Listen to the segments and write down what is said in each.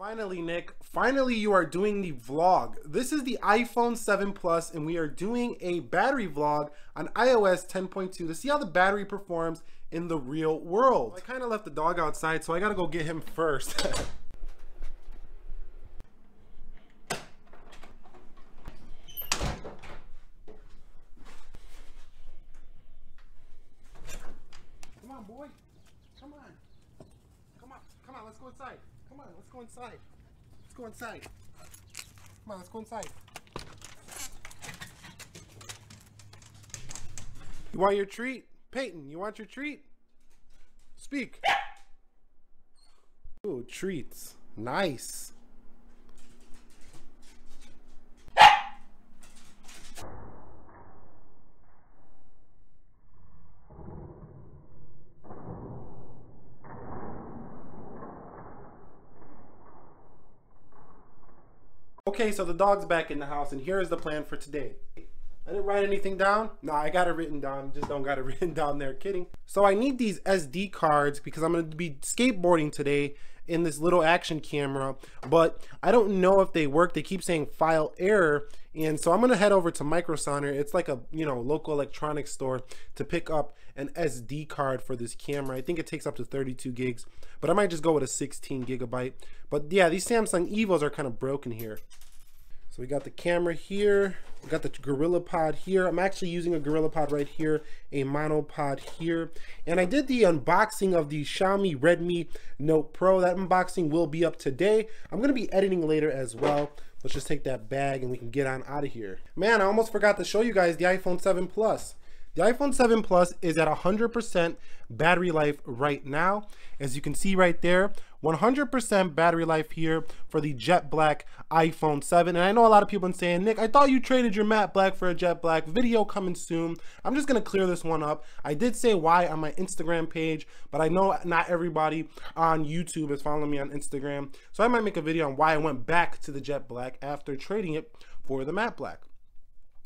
Finally, Nick, finally you are doing the vlog. This is the iPhone 7 Plus and we are doing a battery vlog on iOS 10.2 to see how the battery performs in the real world. I kind of left the dog outside, so I gotta go get him first. Come on, boy. Come on. Come on. Come on, let's go inside. Come on, let's go inside. Let's go inside. Come on, let's go inside. You want your treat? Peyton, you want your treat? Speak. Ooh, treats. Nice. Okay, so the dog's back in the house, and here is the plan for today. I didn't write anything down. No, I got it written down. Just don't got it written down there. Kidding. So I need these SD cards because I'm going to be skateboarding today in this little action camera, but I don't know if they work. They keep saying file error, and so I'm going to head over to Microcenter. It's like a, you know, local electronics store to pick up an SD card for this camera. I think it takes up to 32 gigs, but I might just go with a 16 gigabyte. But yeah, these Samsung Evos are kind of broken here. So we got the camera here, we got the Gorilla Pod here. I'm actually using a Gorilla Pod right here, a monopod here. And I did the unboxing of the Xiaomi Redmi Note Pro. That unboxing will be up today. I'm gonna be editing later as well. Let's just take that bag and we can get on out of here. Man, I almost forgot to show you guys the iPhone 7 Plus. The iPhone 7 Plus is at 100% battery life right now. As you can see right there, 100% battery life here for the jet black iPhone 7. And I know a lot of people have been saying, Nick, I thought you traded your matte black for a jet black. Video coming soon. I'm just gonna clear this one up. I did say why on my Instagram page, but I know not everybody on YouTube is following me on Instagram. So I might make a video on why I went back to the jet black after trading it for the matte black.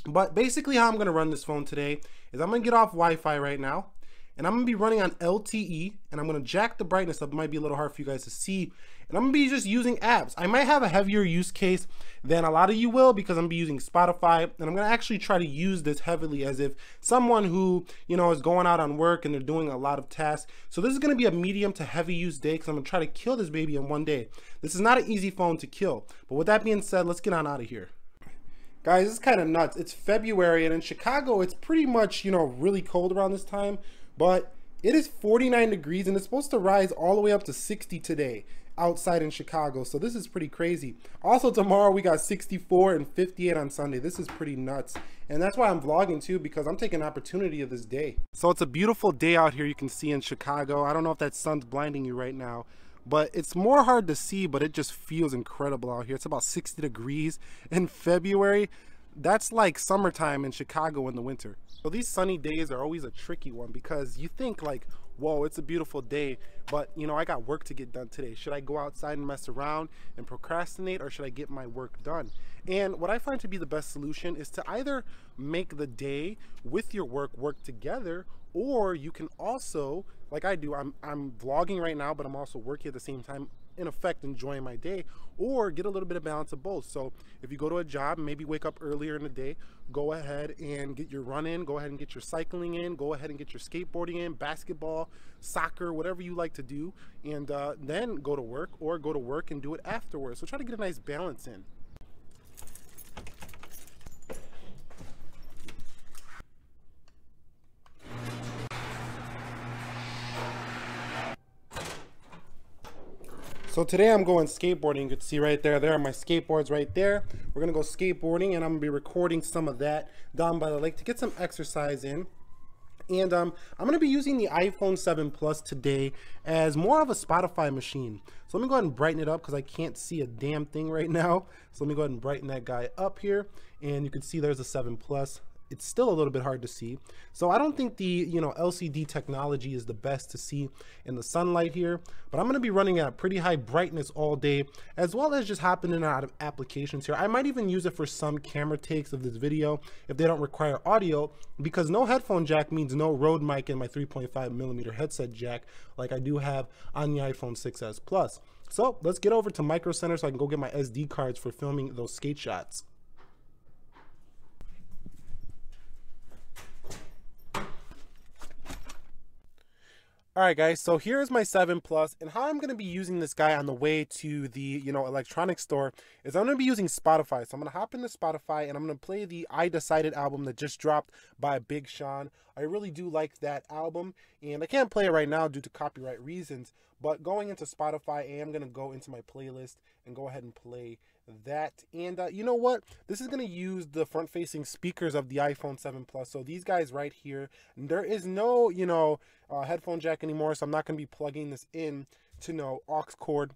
But basically how I'm gonna run this phone today is I'm gonna get off Wi-Fi right now, and I'm gonna be running on LTE, and I'm gonna jack the brightness up. It might be a little hard for you guys to see, and I'm gonna be just using apps. I might have a heavier use case than a lot of you will because I'm gonna be using Spotify, and I'm gonna actually try to use this heavily as if someone who, you know, is going out on work and they're doing a lot of tasks. So this is gonna be a medium to heavy use day because I'm gonna try to kill this baby in one day. This is not an easy phone to kill, but with that being said, let's get on out of here. Guys, this is kind of nuts. It's February, and in Chicago, it's pretty much, you know, really cold around this time, but it is 49 degrees, and it's supposed to rise all the way up to 60 today outside in Chicago, so this is pretty crazy. Also, tomorrow we got 64 and 58 on Sunday. This is pretty nuts, and that's why I'm vlogging too, because I'm taking opportunity of this day. So it's a beautiful day out here you can see in Chicago. I don't know if that sun's blinding you right now, but it's more hard to see, but it just feels incredible out here. It's about 60 degrees in February. That's like summertime in Chicago in the winter. So these sunny days are always a tricky one because you think like, whoa, it's a beautiful day, but you know, I got work to get done today. Should I go outside and mess around and procrastinate, or should I get my work done? And what I find to be the best solution is to either make the day with your work together, or you can also, like I do, I'm vlogging right now, but I'm also working at the same time, in effect enjoying my day, or get a little bit of balance of both. So if you go to a job, maybe wake up earlier in the day, go ahead and get your run in, go ahead and get your cycling in, go ahead and get your skateboarding in, basketball, soccer, whatever you like to do, and then go to work, or go to work and do it afterwards. So try to get a nice balance in. So today I'm going skateboarding. You can see right there, there are my skateboards right there. We're gonna go skateboarding, and I'm gonna be recording some of that down by the lake to get some exercise in. And I'm gonna be using the iPhone 7 Plus today as more of a Spotify machine. So let me go ahead and brighten it up because I can't see a damn thing right now. So let me go ahead and brighten that guy up here. And you can see there's a 7 Plus. It's still a little bit hard to see. So I don't think the, you know, LCD technology is the best to see in the sunlight here, but I'm going to be running at a pretty high brightness all day, as well as just hopping in and out of applications here. I might even use it for some camera takes of this video if they don't require audio, because no headphone jack means no Rode mic in my 3.5mm headset jack like I do have on the iPhone 6s Plus. So let's get over to Micro Center so I can go get my SD cards for filming those skate shots. All right, guys, so here's my 7 Plus, and how I'm going to be using this guy on the way to the, electronics store is I'm going to be using Spotify. So I'm going to hop into Spotify, and I'm going to play the I Decided album that just dropped by Big Sean. I really do like that album, and I can't play it right now due to copyright reasons, but going into Spotify, I am going to go into my playlist and go ahead and play that. And you know what? This is going to use the front-facing speakers of the iPhone 7 Plus. So these guys right here, there is no, headphone jack anymore, so I'm not going to be plugging this in to no aux cord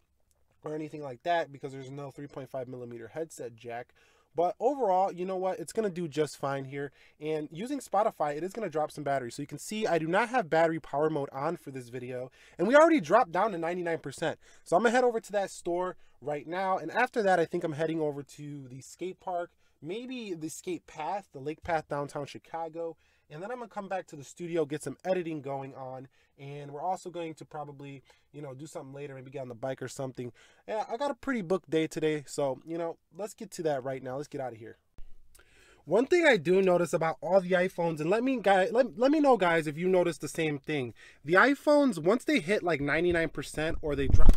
or anything like that because there's no 3.5 millimeter headset jack. But overall, you know what? It's going to do just fine here. And using Spotify, it is going to drop some battery. So you can see I do not have battery power mode on for this video. And we already dropped down to 99%. So I'm going to head over to that store right now. And after that, I think I'm heading over to the skate park, maybe the skate path, the Lake Path downtown Chicago. And then I'm going to come back to the studio, get some editing going on. And we're also going to probably, do something later, maybe get on the bike or something. Yeah, I got a pretty booked day today. So, let's get to that right now. Let's get out of here. One thing I do notice about all the iPhones, and let me know, guys, if you notice the same thing. The iPhones, once they hit like 99% or they drop...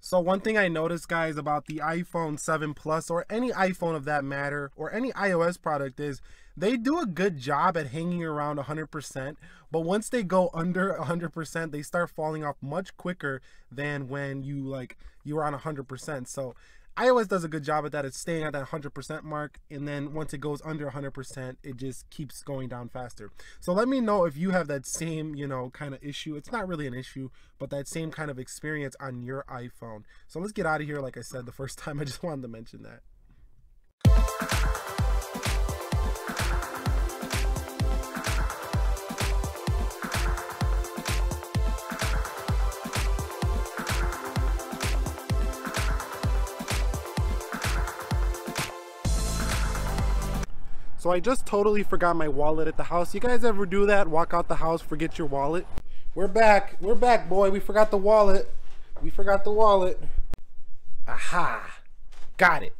So one thing I noticed, guys, about the iPhone 7 Plus or any iPhone of that matter or any iOS product is they do a good job at hanging around 100%, but once they go under 100%, they start falling off much quicker than when you were on 100%. So iOS does a good job at that. It's staying at that 100% mark, and then once it goes under 100%, it just keeps going down faster. So let me know if you have that same, kind of issue. It's not really an issue, but that same kind of experience on your iPhone. So let's get out of here. Like I said the first time, I just wanted to mention that. So I just totally forgot my wallet at the house. You guys ever do that? Walk out the house, forget your wallet? We're back, boy. We forgot the wallet. Aha, got it.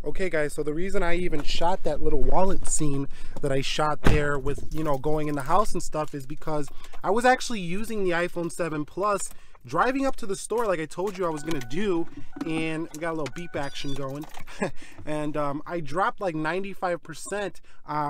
Okay, guys, so the reason I even shot that little wallet scene that I shot there with, going in the house and stuff is because I was actually using the iPhone 7 Plus driving up to the store like I told you I was gonna do, and we got a little beep action going. And I dropped like 95%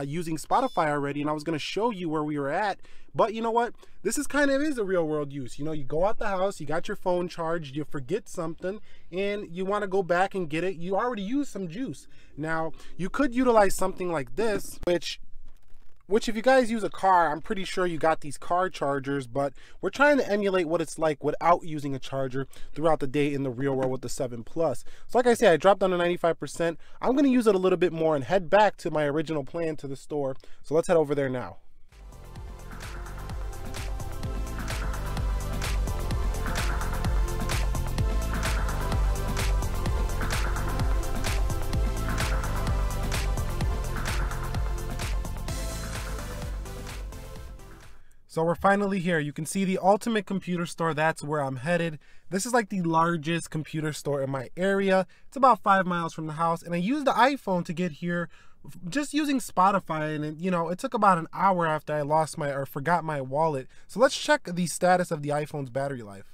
using Spotify already, and I was gonna show you where we were at. But you know what? This is a real world use. You go out the house, you got your phone charged, you forget something, and you want to go back and get it. You already used some juice. Now, you could utilize something like this, which if you guys use a car, I'm pretty sure you got these car chargers, but we're trying to emulate what it's like without using a charger throughout the day in the real world with the 7 Plus. So like I said, I dropped down to 95%. I'm going to use it a little bit more and head back to my original plan to the store. So let's head over there now. So we're finally here. You can see the Ultimate Computer Store. That's where I'm headed. This is like the largest computer store in my area. It's about 5 miles from the house. And I used the iPhone to get here just using Spotify. And it took about an hour after I forgot my wallet. So let's check the status of the iPhone's battery life.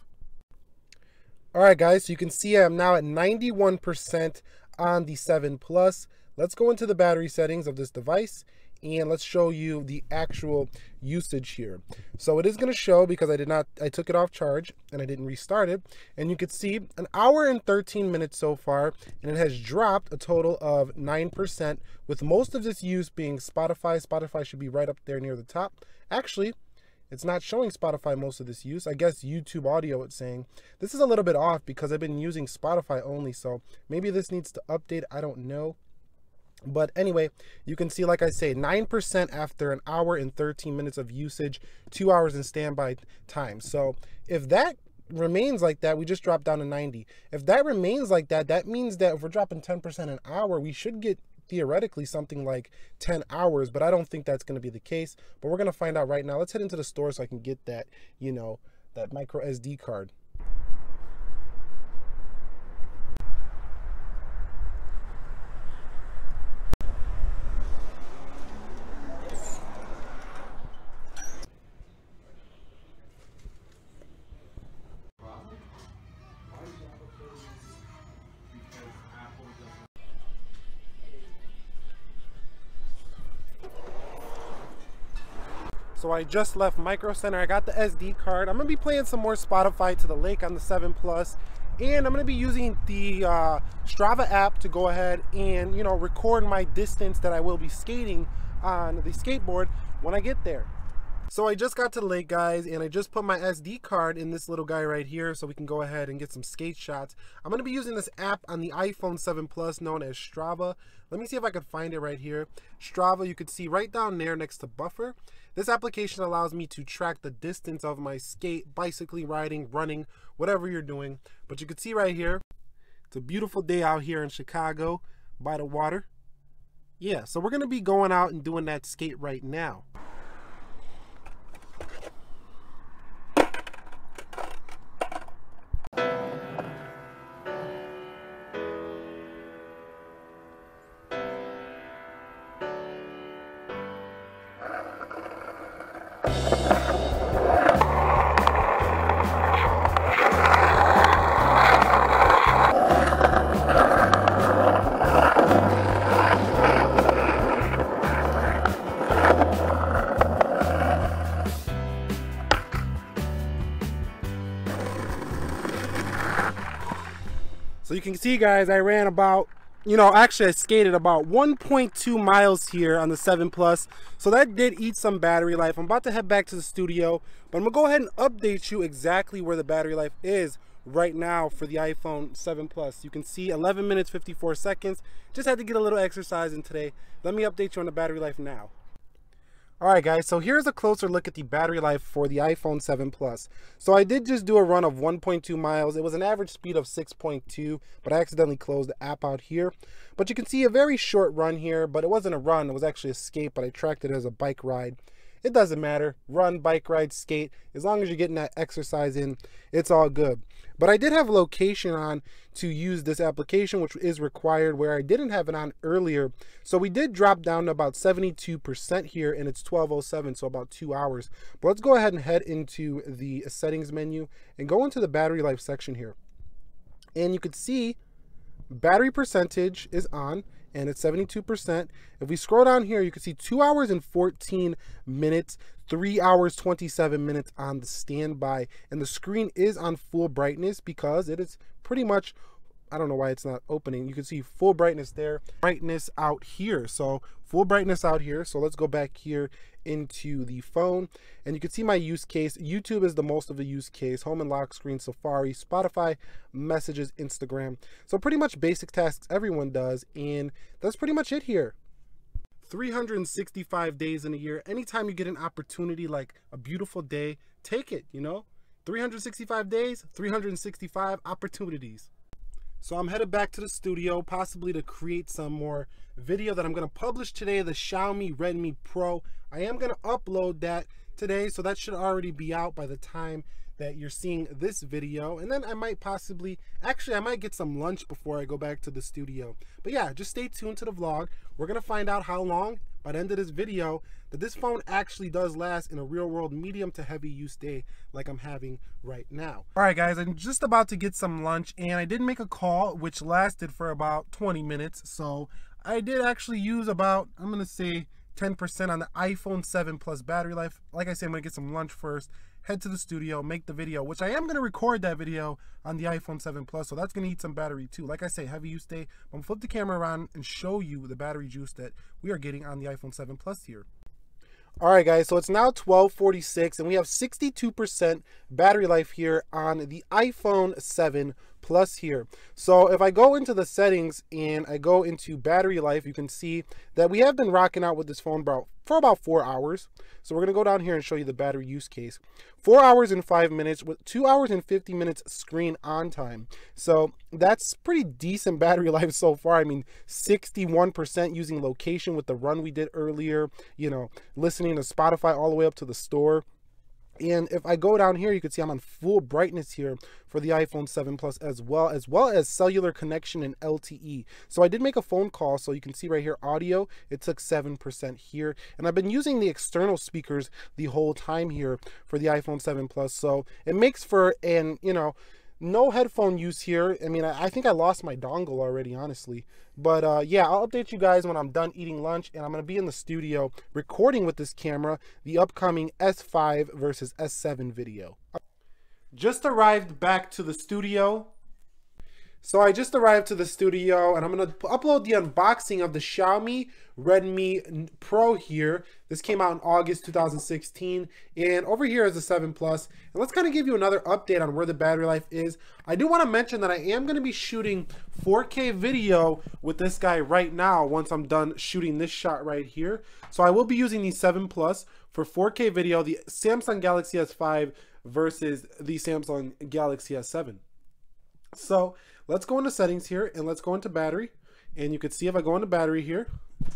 All right, guys, so you can see I'm now at 91% on the 7 Plus. Let's go into the battery settings of this device, and let's show you the actual usage here. So it is going to show, because I took it off charge and I didn't restart it, and you can see an hour and 13 minutes so far, and it has dropped a total of 9%, with most of this use being Spotify. Spotify should be right up there near the top. Actually, it's not showing Spotify most of this use. I guess YouTube audio, it's saying. This is a little bit off because I've been using Spotify only, so maybe this needs to update. I don't know. But anyway, you can see, like I say, 9% after an hour and 13 minutes of usage, 2 hours in standby time. So if that remains like that, we just dropped down to 90. If that remains like that, that means that if we're dropping 10% an hour, we should get theoretically something like 10 hours, but I don't think that's going to be the case. But we're going to find out right now. Let's head into the store so I can get that, you know, that micro SD card. So I just left Micro Center. I got the SD card. I'm gonna be playing some more Spotify to the lake on the 7 Plus, and I'm gonna be using the Strava app to go ahead and, you know, record my distance that I will be skating on the skateboard when I get there. So I just got to the lake, guys, and I just put my SD card in this little guy right here so we can go ahead and get some skate shots. I'm going to be using this app on the iPhone 7 Plus known as Strava. Let me see if I can find it right here. Strava, you can see right down there next to Buffer. This application allows me to track the distance of my skate, bicycling, riding, running, whatever you're doing. But you can see right here, it's a beautiful day out here in Chicago by the water. Yeah, so we're going to be going out and doing that skate right now. So you can see, guys, I ran about, actually I skated about 1.2 miles here on the 7 Plus. So that did eat some battery life. I'm about to head back to the studio, but I'm gonna go ahead and update you exactly where the battery life is right now for the iPhone 7 Plus. You can see 11 minutes, 54 seconds. Just had to get a little exercise in today. Let me update you on the battery life now. Alright guys, so here's a closer look at the battery life for the iPhone 7 Plus. So I did just do a run of 1.2 miles. It was an average speed of 6.2, but I accidentally closed the app out here. But you can see a very short run here, but it wasn't a run, it was actually a skate, but I tracked it as a bike ride. It doesn't matter, run, bike ride, skate, as long as you're getting that exercise in, it's all good. But I did have location on to use this application, which is required, where I didn't have it on earlier. So we did drop down to about 72% here, and it's 12:07, so about 2 hours. But let's go ahead and head into the settings menu and go into the battery life section here. And you can see battery percentage is on, and it's 72%. If we scroll down here, you can see 2 hours and 14 minutes, 3 hours 27 minutes on the standby, and the screen is on full brightness because it is pretty much, I don't know why it's not opening. You can see full brightness there, brightness out here. So full brightness out here. So let's go back here into the phone, and you can see my use case. YouTube is the most of the use case. Home and lock screen, Safari, Spotify, messages, Instagram. So pretty much basic tasks everyone does, and that's pretty much it here. 365 days in a year. Anytime you get an opportunity like a beautiful day, take it, 365 days, 365 opportunities. So I'm headed back to the studio, possibly to create some more video that I'm going to publish today, the Xiaomi Redmi Pro. I am going to upload that today, so that should already be out by the time that you're seeing this video. And then I might possibly, actually I might get some lunch before I go back to the studio. But yeah, just stay tuned to the vlog. We're going to find out how long by the end of this video that this phone actually does last in a real world medium to heavy use day like I'm having right now. All right guys, I'm just about to get some lunch, and I did make a call which lasted for about 20 minutes. So I did actually use about, I'm going to say 10% on the iPhone 7 Plus battery life. Like I said, I'm going to get some lunch first, head to the studio, make the video, which I am going to record that video on the iPhone 7 Plus, so that's going to eat some battery too. Like I say, heavy use day. I'm going to flip the camera around and show you the battery juice that we are getting on the iPhone 7 Plus here. All right guys, so it's now 12:46 and we have 62% battery life here on the iPhone 7 Plus here. So if I go into the settings and I go into battery life, you can see that we have been rocking out with this phone for about 4 hours. So we're going to go down here and show you the battery use case. 4 hours and 5 minutes with 2 hours and 50 minutes screen on time. So that's pretty decent battery life so far. I mean, 61% using location with the run we did earlier, you know, listening to Spotify all the way up to the store. And if I go down here, you can see I'm on full brightness here for the iPhone 7 Plus as well as cellular connection and LTE. So I did make a phone call, so you can see right here, audio, it took 7% here. And I've been using the external speakers the whole time here for the iPhone 7 Plus. So it makes for an, you know, no headphone use here. I mean, I think I lost my dongle already, honestly. But yeah, I'll update you guys when I'm done eating lunch, and I'm going to be in the studio recording with this camera the upcoming S5 versus S7 video. Just arrived back to the studio. So I just arrived to the studio, and I'm going to upload the unboxing of the Xiaomi Redmi Pro here. This came out in August 2016, and over here is the 7 Plus. And let's kind of give you another update on where the battery life is. I do want to mention that I am going to be shooting 4K video with this guy right now once I'm done shooting this shot right here. So I will be using the 7 Plus for 4K video, the Samsung Galaxy S5 versus the Samsung Galaxy S7. So let's go into settings here, and let's go into battery. And you can see if I go into battery here,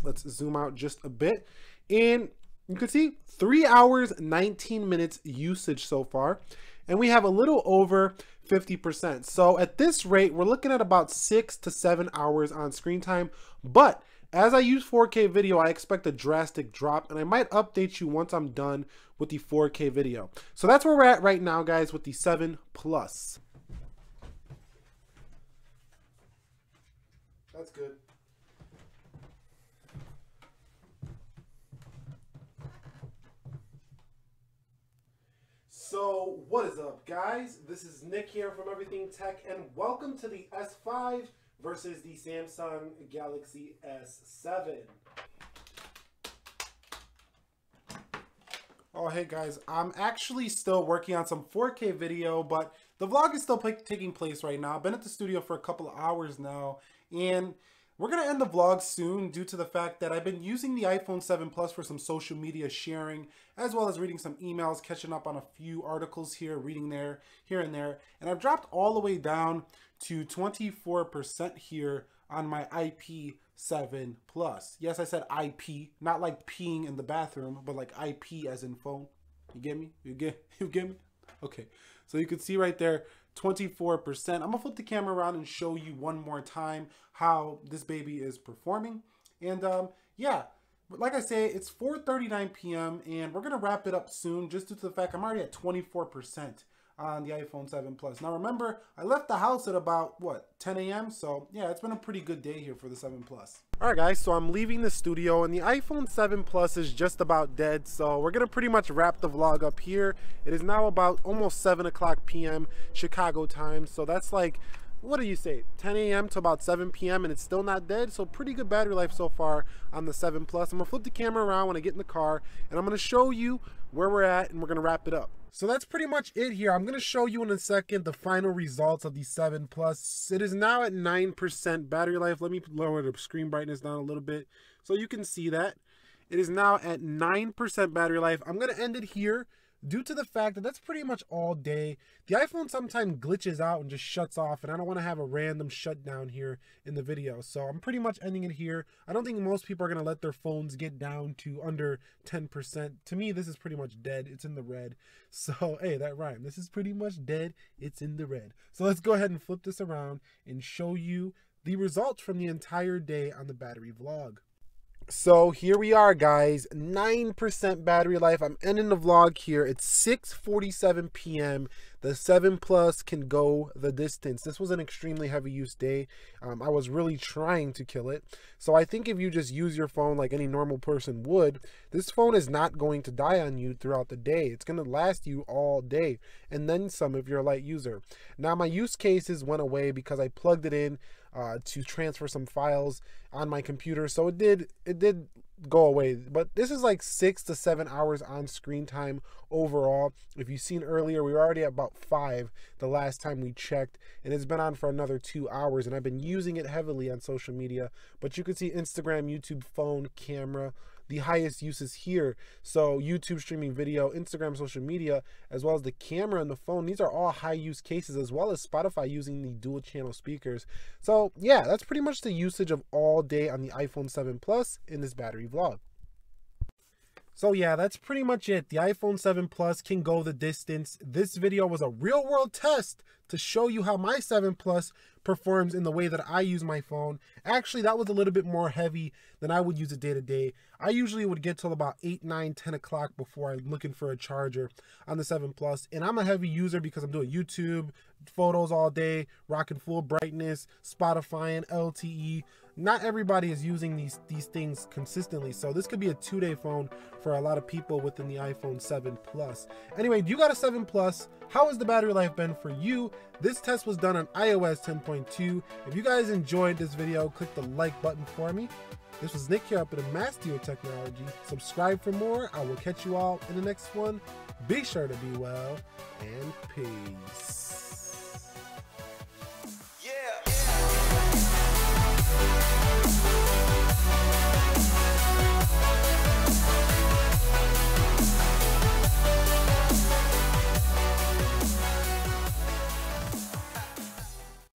let's zoom out just a bit, and you can see 3 hours 19 minutes usage so far, and we have a little over 50%. So at this rate, we're looking at about 6 to 7 hours on screen time. But as I use 4K video, I expect a drastic drop, and I might update you once I'm done with the 4K video. So that's where we're at right now, guys, with the 7 Plus. That's good. So what is up, guys? This is Nick here from Everything Tech, and welcome to the S5 versus the Samsung Galaxy S7. Oh, hey guys, I'm actually still working on some 4K video, but the vlog is still taking place right now. I've been at the studio for a couple of hours now, and we're going to end the vlog soon due to the fact that I've been using the iPhone 7 Plus for some social media sharing, as well as reading some emails, catching up on a few articles here, reading there, here and there. And I've dropped all the way down to 24% here on my IP7 Plus. Yes, I said IP, not like peeing in the bathroom, but like IP as in phone. You get me? You get me? Okay. So you can see right there, 24%. I'm gonna flip the camera around and show you one more time how this baby is performing. And yeah, like I say, it's 4:39 p.m. and we're gonna wrap it up soon, just due to the fact I'm already at 24% on the iPhone 7 Plus. Now remember, I left the house at about, what, 10 a.m.? So yeah, it's been a pretty good day here for the 7 Plus. Alright guys, so I'm leaving the studio and the iPhone 7 Plus is just about dead. So we're going to pretty much wrap the vlog up here. It is now about almost 7 o'clock p.m. Chicago time. So that's like, what do you say, 10 a.m. to about 7 p.m. and it's still not dead. So pretty good battery life so far on the 7 Plus. I'm going to flip the camera around when I get in the car and I'm going to show you where we're at and we're going to wrap it up. So that's pretty much it here. I'm going to show you in a second the final results of the 7 Plus. It is now at 9% battery life. Let me lower the screen brightness down a little bit so you can see that. It is now at 9% battery life. I'm going to end it here due to the fact that that's pretty much all day. The iPhone sometimes glitches out and just shuts off, and I don't want to have a random shutdown here in the video. So I'm pretty much ending it here. I don't think most people are going to let their phones get down to under 10%. To me, this is pretty much dead. It's in the red. So, hey, that rhymed. This is pretty much dead. It's in the red. So let's go ahead and flip this around and show you the results from the entire day on the battery vlog. So here we are, guys, 9% battery life. I'm ending the vlog here. It's 6:47 p.m. The 7 Plus can go the distance. This was an extremely heavy use day. I was really trying to kill it. So I think if you just use your phone like any normal person would, this phone is not going to die on you throughout the day. It's going to last you all day and then some if you're a light user. Now my use cases went away because I plugged it in to transfer some files on my computer. So it did go away, but this is like 6 to 7 hours on screen time overall. If you've seen earlier, we were already at about 5 the last time we checked, and it's been on for another 2 hours, and I've been using it heavily on social media. But you can see Instagram, YouTube, phone, camera, the highest uses here. So YouTube streaming video, Instagram social media, as well as the camera and the phone, these are all high use cases, as well as Spotify using the dual channel speakers. So yeah, that's pretty much the usage of all day on the iPhone 7 Plus in this battery vlog. So yeah, that's pretty much it. The iPhone 7 Plus can go the distance. This video was a real world test to show you how my 7 Plus performs in the way that I use my phone. Actually, that was a little bit more heavy than I would use it day to day. I usually would get till about 8, 9, 10 o'clock before I'm looking for a charger on the 7 Plus. And I'm a heavy user because I'm doing YouTube, photos all day, rocking full brightness, Spotify and LTE. Not everybody is using these things consistently, so this could be a 2-day phone for a lot of people within the iPhone 7 Plus. Anyway, do you got a 7 Plus? How has the battery life been for you? This test was done on iOS 10.2. If you guys enjoyed this video, click the like button for me. This was Nick here up at a Master of Technology. Subscribe for more. I will catch you all in the next one. Be sure to be well, and peace.